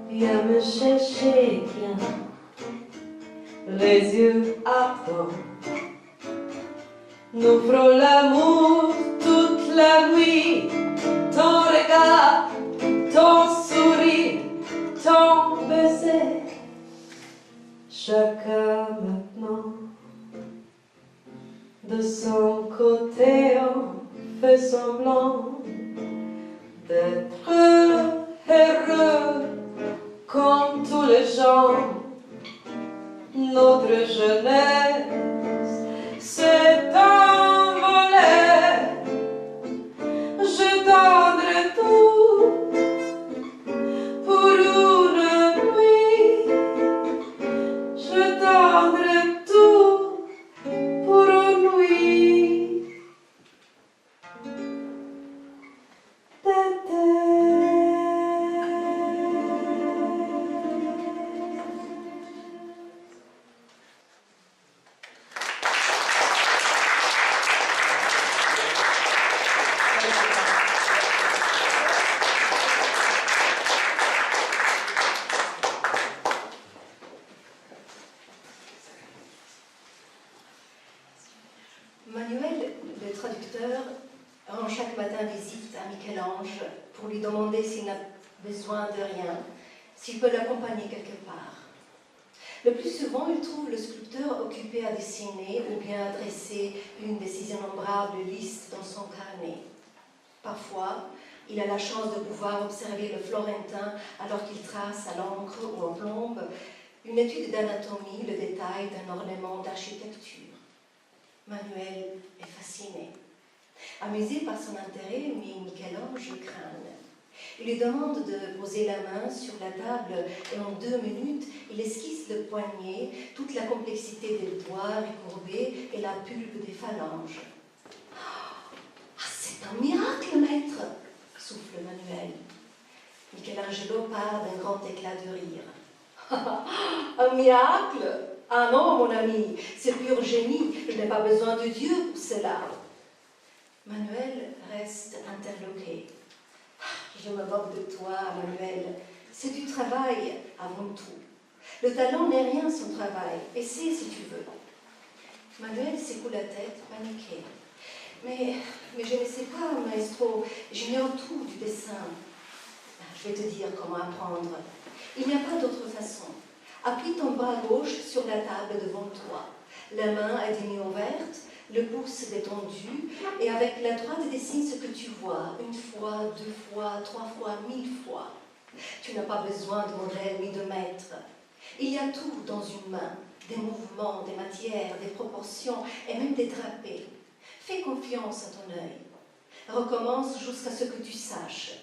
Viens me chercher, viens, les yeux ardents. Nous ferons l'amour toute la nuit, ton regard, ton sourire, ton baiser. Chacun maintenant, de son côté, on fait semblant d'être heureux. Comme tous les gens, notre jeunesse s'est envolée. Je donnerai tout pour une nuit. Je donnerai tout pour une nuit d'été. chaque matin visite à Michel-Ange pour lui demander s'il n'a besoin de rien, s'il peut l'accompagner quelque part. Le plus souvent, il trouve le sculpteur occupé à dessiner ou bien à dresser une de ses innombrables listes dans son carnet. Parfois, il a la chance de pouvoir observer le Florentin alors qu'il trace à l'encre ou en plombe une étude d'anatomie, le détail d'un ornement d'architecture. Manuel est fasciné. Amusé par son intérêt, mais Michel-Ange craint. Il lui demande de poser la main sur la table et en 2 minutes, il esquisse le poignet, toute la complexité des doigts recourbés et la pulpe des phalanges. « Ah, c'est un miracle, maître !» souffle Manuel. Michelangelo part d'un grand éclat de rire. « Un miracle? Ah non, mon ami, c'est pur génie, je n'ai pas besoin de Dieu pour cela. » Manuel reste interloqué. Je me moque de toi, Manuel. C'est du travail avant tout. Le talent n'est rien sans travail. Essaie si tu veux. Manuel secoue la tête, paniqué. Mais je ne sais pas, maestro. J'ignore tout du dessin. Je vais te dire comment apprendre. Il n'y a pas d'autre façon. Appuie ton bras gauche sur la table devant toi. La main à demi ouverte, le pouce détendu, et avec la droite dessine ce que tu vois, 1 fois, 2 fois, 3 fois, 1000 fois. Tu n'as pas besoin de modèle ni de maître. Il y a tout dans une main, des mouvements, des matières, des proportions et même des drapés. Fais confiance à ton œil. Recommence jusqu'à ce que tu saches.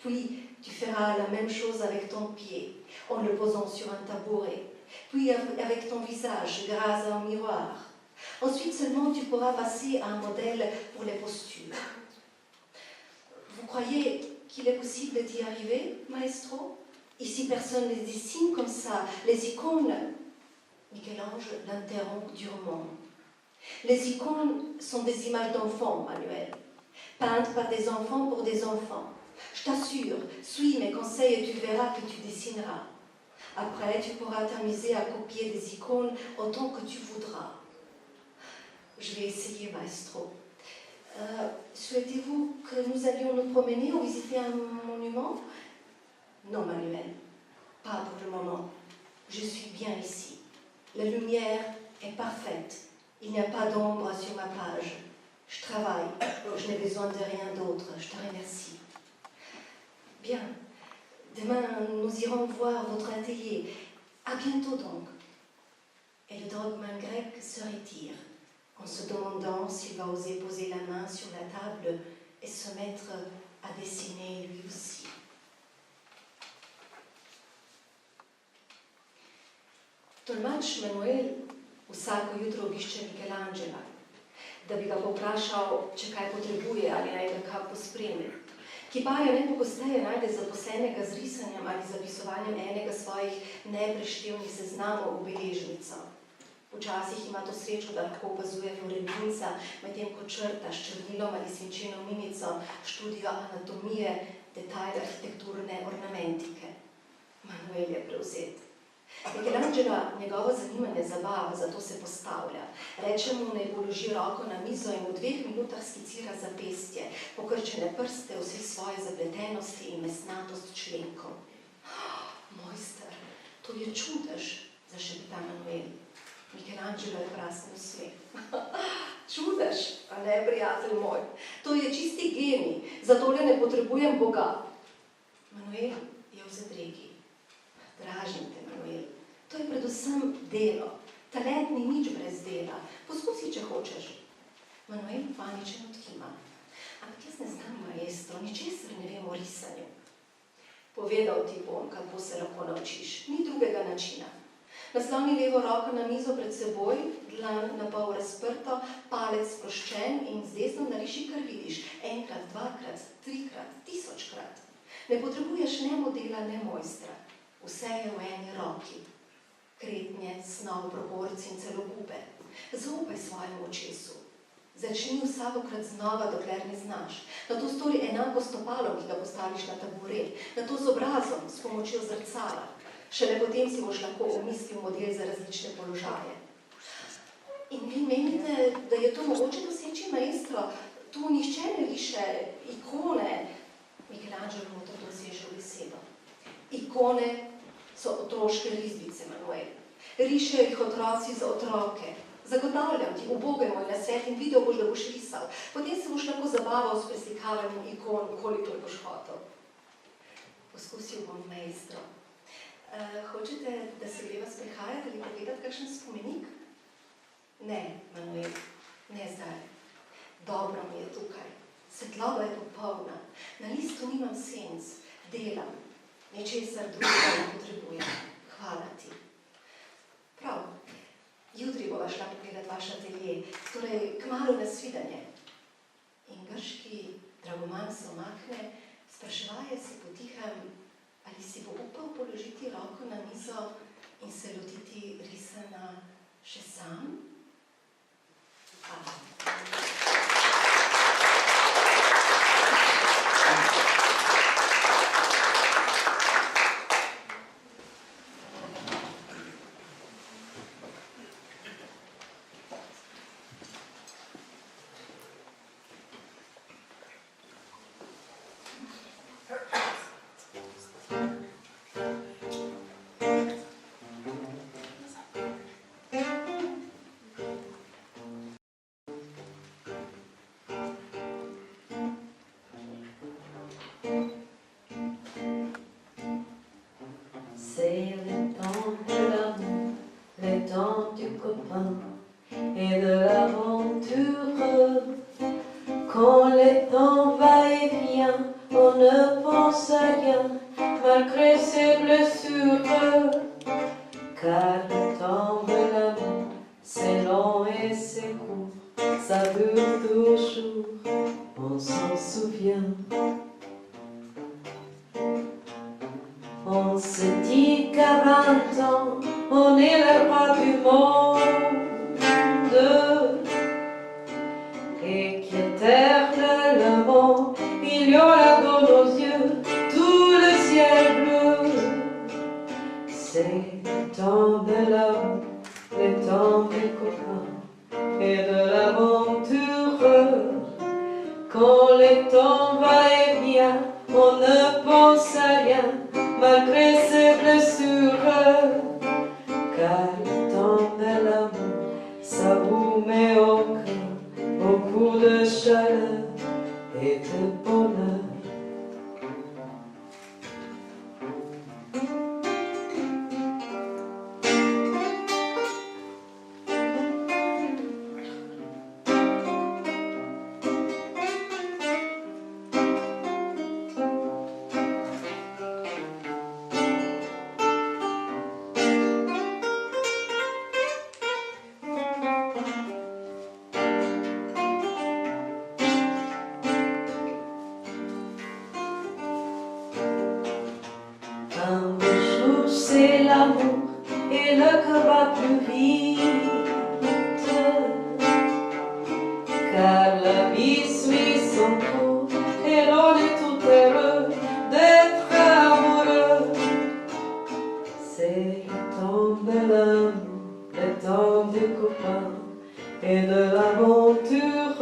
Puis tu feras la même chose avec ton pied, en le posant sur un tabouret. Puis avec ton visage grâce à un miroir. Ensuite seulement tu pourras passer à un modèle pour les postures. Vous croyez qu'il est possible d'y arriver, maestro? Ici personne ne dessine comme ça, les icônes. Michel-Ange l'interrompt durement. Les icônes sont des images d'enfants, Manuel, peintes par des enfants pour des enfants. Je t'assure, suis mes conseils et tu verras que tu dessineras. Après, tu pourras t'amuser à copier des icônes autant que tu voudras. Je vais essayer, maestro. Souhaitez-vous que nous allions nous promener ou visiter un monument? Non, Manuel, pas pour le moment. Je suis bien ici. La lumière est parfaite. Il n'y a pas d'ombre sur ma page. Je travaille. Je n'ai besoin de rien d'autre. Je te remercie. Bien. Demain, nous irons voir votre atelier. À bientôt donc. Et le drogman grec se retire, en se demandant s'il va oser poser la main sur la table et se mettre à dessiner lui aussi. Tolmač Manuel vsako jutro obišče Michelangela, da bi ga povprašal, če kaj potrebuje ali naj ga kaj pospremi. Kiparja najpogosteje najde zaposlenega z risanjem ali zapisovanjem enega svojih nepreštevnih seznamov v beležnico. Včasih ima to srečo, da lahko opazuje Florentinca, medtem ko črta s črnilom ali svinčeno minico študijo anatomije, detajle arhitekturne ornamentike. Manuel je prevzet. Michelangela njegovo zanimanje zabava, zato se postavlja. Reče mu, naj položi roko na mizo in v 2 minutah skicira zapestje, pokrčene prste, vse svoje zapletenosti in mesnatost členkov. Mojster, to je čudež, zašepta Manuel. Michelangelo je prasnil smeh. Čudež, a ne, prijatelj moj, to je čisti genij, zato le ne potrebujem Boga. Manuel je v zadregi. Dražim te, Manuel, to je predvsem delo. Talent ni nič brez dela. Poskusi, če hočeš. Manuel panično odkima. Ampak jaz ne znam, maestro, ničesar ne vem o risanju. Povedal ti bom, kako se lahko naučiš. Ni drugega načina. Nasloni levo roko na mizo pred seboj, dlan na pol razprto, palec sproščen in z desno nariši, kar vidiš. 1-krat, 2-krat, 3-krat, 1000-krat. Ne potrebuješ ne modela, ne mojstra. Vse je v eni roki. Kretnje, snov, proporci in celo gube. Zaupaj svojemu očesu. Začni vsakokrat znova, dokler ne znaš. Nato stori enako stopalom, ki ga postaviš na taburet. Nato z obrazom, s pomočjo zrcala. Šele potem si boš lahko omislil model za različne položaje. In vi menite, da je to mogoče doseči, maestro? Tu nihče ne riše ikone, Michelangelo mu to doseže v besedo. Ikone so otroške risbice, Manuel. Rišejo jih otroci za otroke. Zagotavljam ti, ubogaj moj nasvet in video boš, da boš risal. Potem se boš lahko zabaval s preslikavanjem ikon, kolikor boš hotel. Poskusil bom, maestro. Hočete, da se greva sprehajati ali pogledati kakšen spomenik? Ne, Manuel, ne zdaj. Dobro mi je tukaj. Svetloba je popolna. Na listu nimam senc. Delam. Ničesar drugega ne potrebujem. Hvala ti. Prav. Jutri bova šla pogledat vaš atelje, torej kmalu na svidanje. In grški dragoman se omakne, spraševaje se potihem, ali si bo upal položiti roko na mizo in se lotiti risana še sam? Hvala. C'est le temps de l'amour, le temps du copain et de l'aventure. Quand le temps va et vient, on ne pense à rien, malgré ses blessures. Car le temps de l'amour, c'est long et c'est court, ça dure toujours, on s'en souvient. On se dit qu'à 20 ans, on est le roi du monde et qu'éternellement, il y aura dans nos yeux tout le ciel bleu. C'est le temps de l'amour, le temps des copains et de l'aventure. Quand le temps va et vient, on ne pense à rien, malgré ses blessures. Car le temps de l'amour, ça vous met au cœur beaucoup de chaleur et de bonheur. Un beau jour, c'est l'amour et le cœur bat plus vite. Car la vie suit son cours et l'on est tout heureux d'être amoureux. C'est le temps de l'amour, le temps des copains et de l'aventure.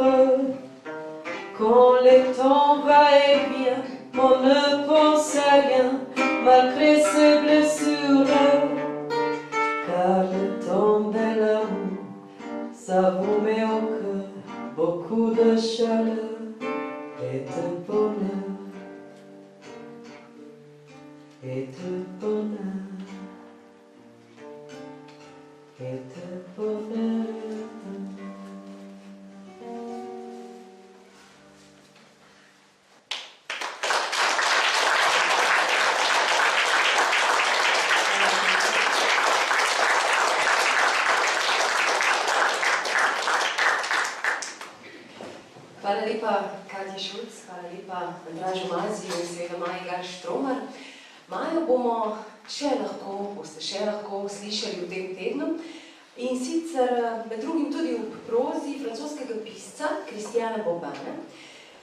Quand le temps va et vient, on ne pense à rien, malgré ses blessures. Car le temps de l'amour, ça vous met au cœur beaucoup de chaleur et de bonheur. Et de bonheur. Et de bonheur. Hvala lepa, Katja Šulc, hvala lepa, Andražu Maziju in seveda Maji Garš-Tromar. Majo boste še lahko slišali v tem tednu in sicer med drugim tudi v prozi francoskega pisca Kristjana Bobana,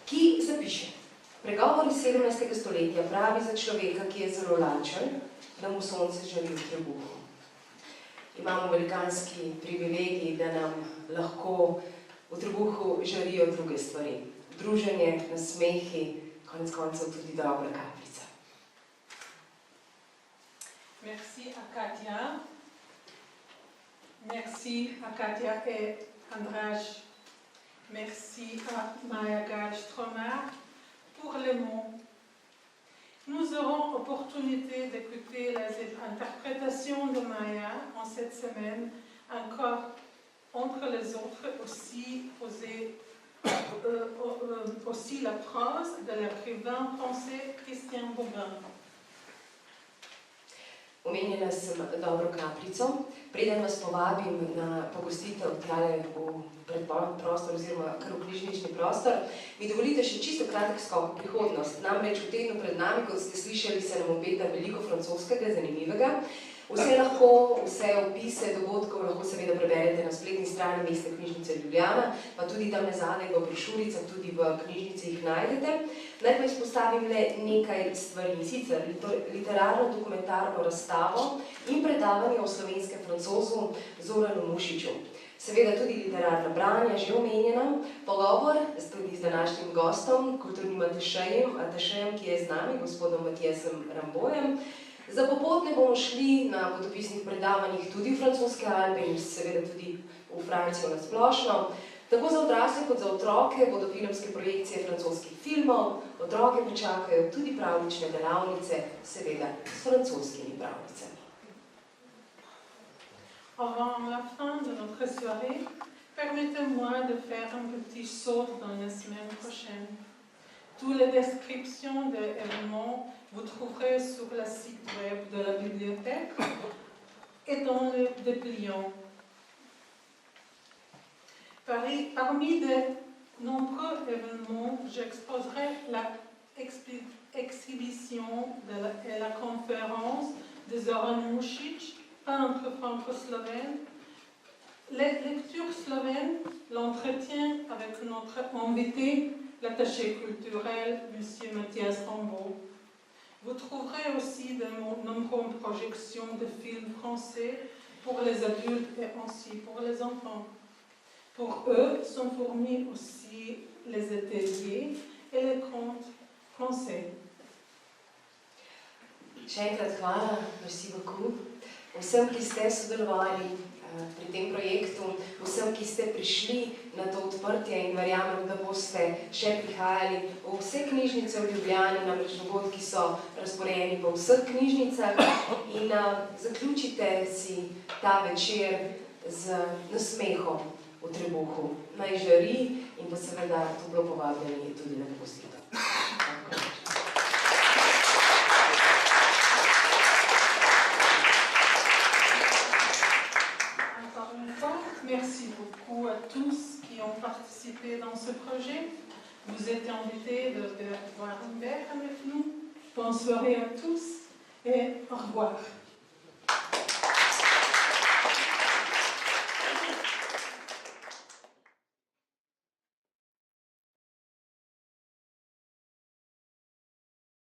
ki zapiše: pregovori 17. stoletja pravi za človeka, ki je zelo lačen, da mu sonce žari v trebuhu. Imamo velikanski privilegij, da nam lahko v trebuhu žarijo druge stvari. druženje, nasmehi, konec koncev tudi dobra kapljica. Merci à Katia. Merci à Katia et András. Merci à Maya Gall-Stromer pour les mots. Nous aurons opportunité d'écouter les interprétations de Maya en cette semaine, encore entre les autres aussi la prose de l'écrivain français Christian Bobin. Omenjala sem dobro kapljico. Preden vas povabim na pogostitev tjale v predprostor oziroma kar v knjižnični prostor, mi dovolite še čisto kratek skok v prihodnost. Namreč v tednu pred nami, kot ste slišali, se nam obeta veliko francoskega, zanimivega. Vse opise dogodkov lahko seveda preberete na spletni strani Mestne knjižnice Ljubljana, pa tudi tam nazadnje v brošuricah, tudi v knjižnici jih najdete. Naj pa izpostavim le nekaj stvari, sicer literarno dokumentarno razstavo in predavanje o slovenskem Francozu Zoranu Mušiču. Seveda tudi literarna branja, že omenjena, pogovor tudi z današnjim gostom, kulturnim atašejem, ki je z nami, gospodom Matijasom Rambojem. Za popotne bomo šli na potopisnih predavanjih tudi v francoske Alpe in seveda tudi v Francijo na splošno. Tako za odrasle kot za otroke bodo filmske projekcije francoskih filmov, otroke pričakajo tudi pravljične delavnice, seveda s francoskimi pravljicami. Avant la fin de notre soirée, permettez-moi de faire un petit saut dans la semaine prochaine. Toutes les descriptions des événements vous trouverez sur le site web de la bibliothèque et dans le dépliant. Parmi de nombreux événements, j'exposerai l'exhibition et la conférence de Zoran Mušič, peintre franco-slovène, les lectures slovènes, l'entretien avec notre invité, l'attaché culturel, M. Mathias Rambaud. Vous trouverez aussi de nombreuses projections de films français pour les adultes et aussi pour les enfants. Pour eux sont fournis aussi les ateliers et les contes français. Še enkrat hvala, merci beaucoup. Vsem, ki ste sodelovali pri tem projektu, vsem, ki ste prišli na to odprtje in verjamem, da boste še prihajali v vse knjižnice v Ljubljani, namreč dogodki so razporejeni po vseh knjižnicah in zaključite si ta večer z nasmehom v trebuhu. Naj žari in pa seveda toplo povabljeni tudi na pogostitev. Merci beaucoup à tous qui ont participé dans ce projet. Vous êtes invités de boire un verre avec nous. Bonne soirée à tous et au revoir.